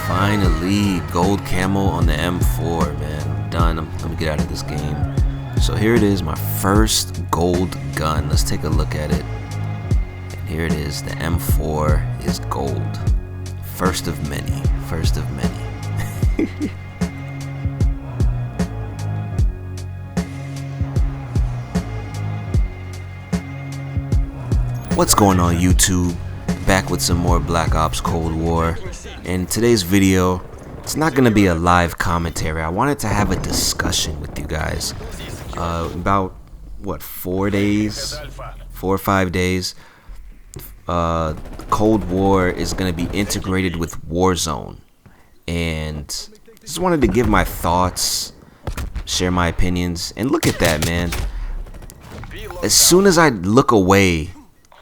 Finally, gold camo on the M4, man. I'm done. Let me get out of this game. So here it is, my first gold gun. Let's take a look at it. And here it is. The M4 is gold. First of many. First of many. What's going on, YouTube? Back with some more Black Ops Cold War. In today's video, it's not going to be a live commentary. I wanted to have a discussion with you guys about, what, 4 days? 4 or 5 days. Cold War is going to be integrated with Warzone. And just wanted to give my thoughts, share my opinions. And look at that, man. As soon as I look away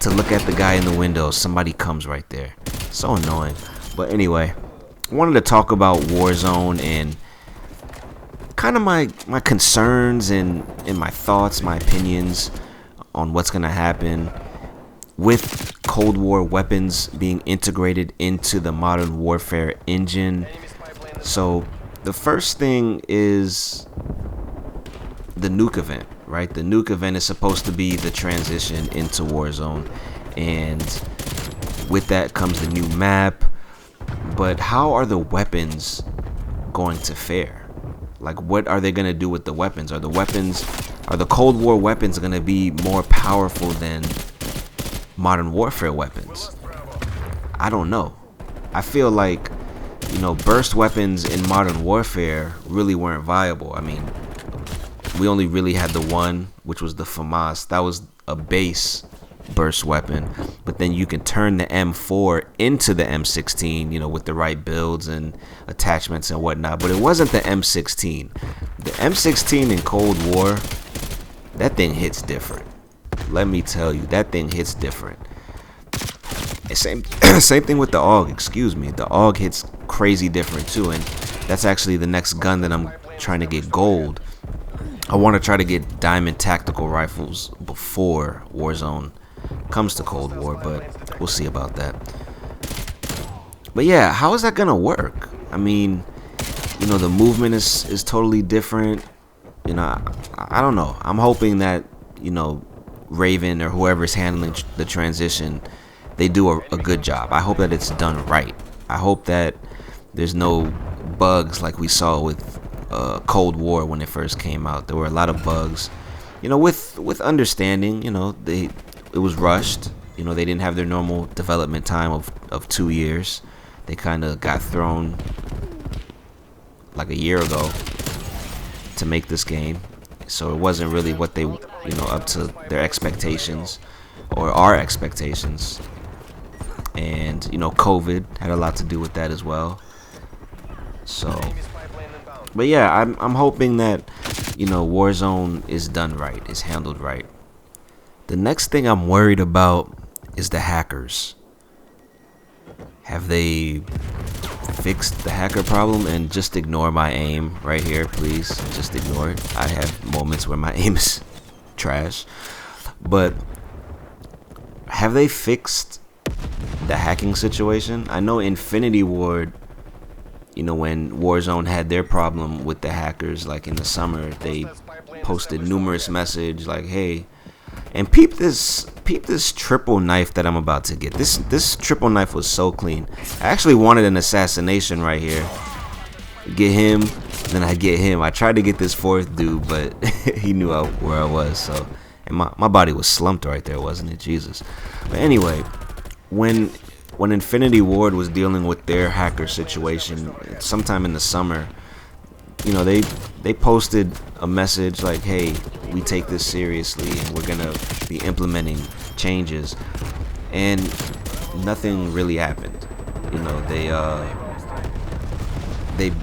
to look at the guy in the window, somebody comes right there. So annoying. But anyway, I wanted to talk about Warzone and kind of my concerns and my thoughts, my opinions on what's going to happen with Cold War weapons being integrated into the Modern Warfare engine. So the first thing is the nuke event, right? The nuke event is supposed to be the transition into Warzone, and with that comes the new map. But how are the weapons going to fare? Like, what are they going to do with the weapons? Are the Cold War weapons going to be more powerful than Modern Warfare weapons? I don't know. I feel like, burst weapons in Modern Warfare really weren't viable. I mean, we only really had the one, which was the FAMAS. That was a base burst weapon, but then you can turn the M4 into the M16, with the right builds and attachments and whatnot. But it wasn't the M16. The M16 in Cold War, that thing hits different. Let me tell you, that thing hits different. Same thing with the AUG. Excuse me, the AUG hits crazy different too, and that's actually the next gun that I'm trying to get gold. I want to try to get diamond tactical rifles before Warzone comes to Cold War, but we'll see about that. But yeah, how is that gonna work? I mean, the movement is totally different. I don't know. I'm hoping that Raven or whoever's handling the transition, they do a good job. I hope that it's done right. I hope that there's no bugs like we saw with Cold War when it first came out. There were a lot of bugs, with understanding. It was rushed. They didn't have their normal development time of 2 years. They kind of got thrown like a year ago to make this game, so it wasn't really what they up to their expectations or our expectations. And COVID had a lot to do with that as well. So, but yeah, I'm hoping that Warzone is done right, is handled right. The next thing I'm worried about is the hackers. Have they fixed the hacker problem? And just ignore my aim right here, please. Just ignore it. I have moments where my aim is trash. But have they fixed the hacking situation? I know Infinity Ward, when Warzone had their problem with the hackers, like in the summer, they posted numerous messages like, hey, and peep this triple knife that I'm about to get. This triple knife was so clean. I actually wanted an assassination right here. Get him, then I get him. I tried to get this fourth dude, but he knew where I was. So, and my body was slumped right there, wasn't it? Jesus. But anyway, when Infinity Ward was dealing with their hacker situation sometime in the summer, they posted a message like, hey, we take this seriously and we're gonna be implementing changes, and nothing really happened.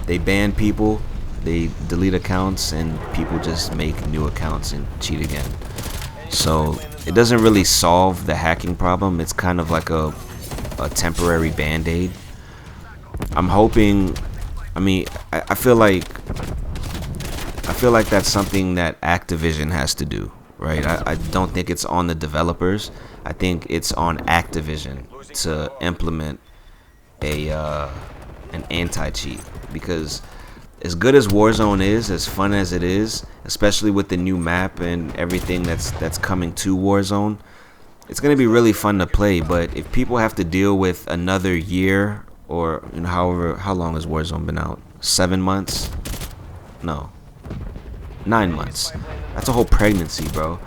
They ban people, they delete accounts, and people just make new accounts and cheat again. So it doesn't really solve the hacking problem. It's kind of like a temporary band-aid. I'm hoping, I feel like that's something that Activision has to do, right? I don't think it's on the developers. I think it's on Activision to implement a an anti-cheat, because as good as Warzone is, as fun as it is, especially with the new map and everything that's coming to Warzone, it's gonna be really fun to play. But if people have to deal with another year, or however, how long has Warzone been out? 7 months? No, 9 months. That's a whole pregnancy, bro.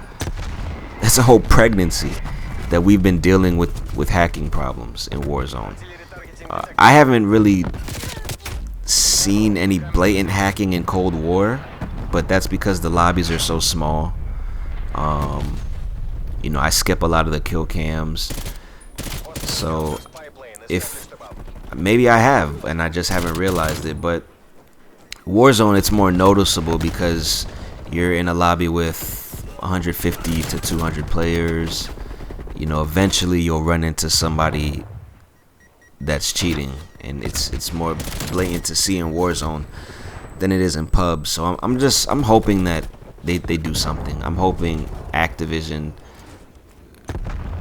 That's a whole pregnancy that we've been dealing with hacking problems in Warzone. I haven't really seen any blatant hacking in Cold War, but that's because the lobbies are so small. I skip a lot of the kill cams, so if maybe I have and I just haven't realized it. But Warzone, it's more noticeable because you're in a lobby with 150 to 200 players. Eventually you'll run into somebody that's cheating, and it's more blatant to see in Warzone than it is in pubs. So I'm hoping that they do something. I'm hoping Activision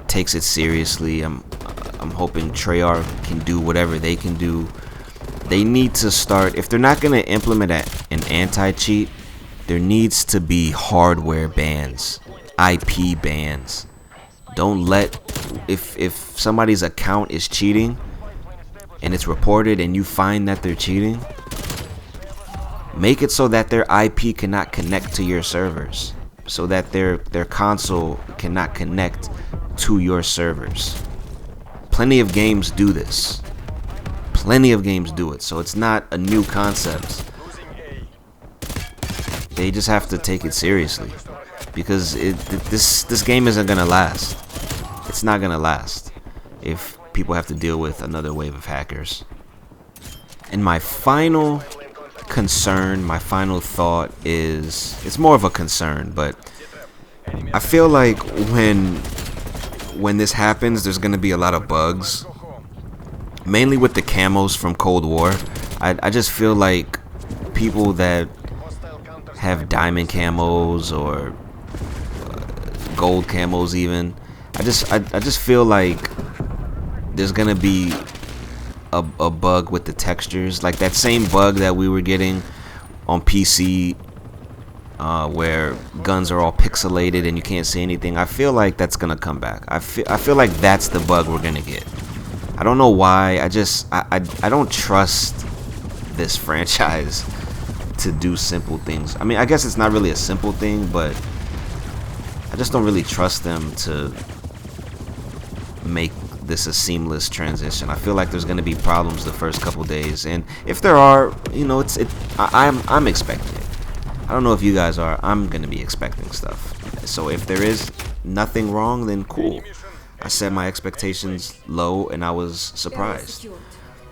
takes it seriously. I'm hoping Treyarch can do whatever they can do. They need to start, if they're not going to implement an anti-cheat, there needs to be hardware bans, IP bans. Don't let, if somebody's account is cheating and it's reported and you find that they're cheating, make it so that their IP cannot connect to your servers, so that their console cannot connect to your servers. Plenty of games do this. Plenty of games do it, so it's not a new concept. They just have to take it seriously, because this game isn't gonna last. It's not gonna last if people have to deal with another wave of hackers. And my final concern, my final thought is, it's more of a concern, but I feel like when this happens, there's gonna be a lot of bugs, mainly with the camos from Cold War. I just feel like people that have diamond camos or gold camos even, I just feel like there's gonna be a bug with the textures, like that same bug that we were getting on PC, where guns are all pixelated and you can't see anything. I feel like that's gonna come back. I feel like that's the bug we're gonna get. I don't know why. I don't trust this franchise to do simple things. I mean, I guess it's not really a simple thing, but I just don't really trust them to make this a seamless transition. I feel like there's going to be problems the first couple days, and if there are, I'm expecting it. I don't know if you guys are. I'm going to be expecting stuff. So if there is nothing wrong, then cool. I set my expectations low and I was surprised.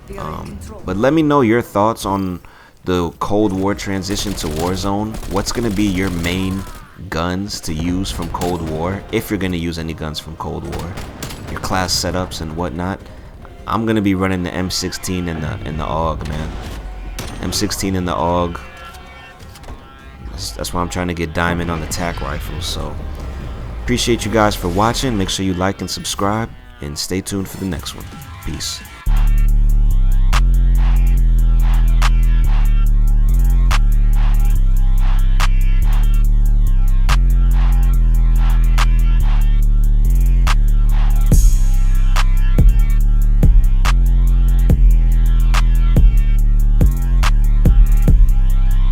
But let me know your thoughts on the Cold War transition to Warzone. What's going to be your main guns to use from Cold War, if you're going to use any guns from Cold War, your class setups and whatnot. I'm going to be running the M16 and the AUG, man. M16 and the AUG. That's why I'm trying to get diamond on the tac rifles. So appreciate you guys for watching. Make sure you like and subscribe, and stay tuned for the next one. Peace.